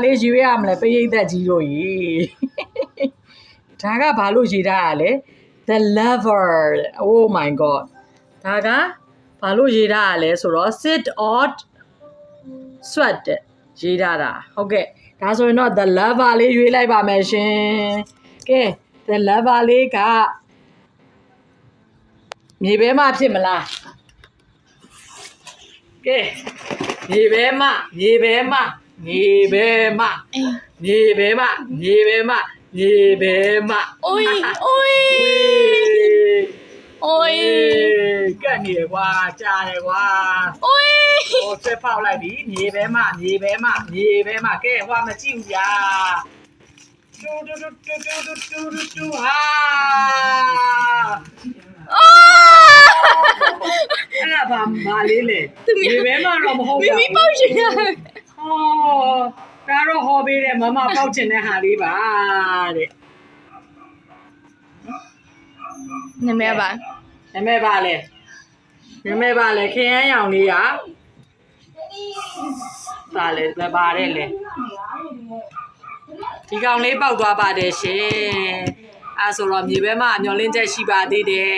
လေးရွေးရမလဲပရိသတ်ကြီးတို့ကြီးဒါကဘာလို့ရေးထားရလဲ The Lover Oh my god ဒါကဘာလို့ရေးထားရလဲဆိုတော့ sit or sweat ရေးထားတာဟုတ်ကဲ့ဒါဆိုရင်တော့ The Lover လေးရွေးလိုက်ပါမယ်ရှင်ကဲ The Lover လေးကမြေပဲမဖြစ်မလားကဲမြေပဲမမြေပဲမမြေပဲမမြေပဲမမြေပဲမမြေပဲမ Ôi ôi ôi ကတ်နေကွာကြားတယ်ကွာ ôi ဟိုဆက်ဖောက်လိုက်ပြီမြေပဲမမြေပဲမမြေပဲမကဲဟွာမကြည့်ဘူးဗျာတူတူတူတူတူတူတူဟာ အဲ့ဒါဘာလေးလေမြေပဲမတော့မဟုတ်ဘူး Mimi bao nhiêu à ဟောဒါတော့ဟောပေးတယ်မမပေါက်ချင်တဲ့ဟာလေးပါတဲ့ Nè mẹ bạn နမဲပါလေနမဲပါလေခရမ်းရောင်လေးကပါလေပါတယ်လေဒီကောင်လေးပေါက်သွားပါတယ်ရှင်အဲဆိုတော့မြေပဲမမျောလင်းချက်ရှိပါသေးတယ်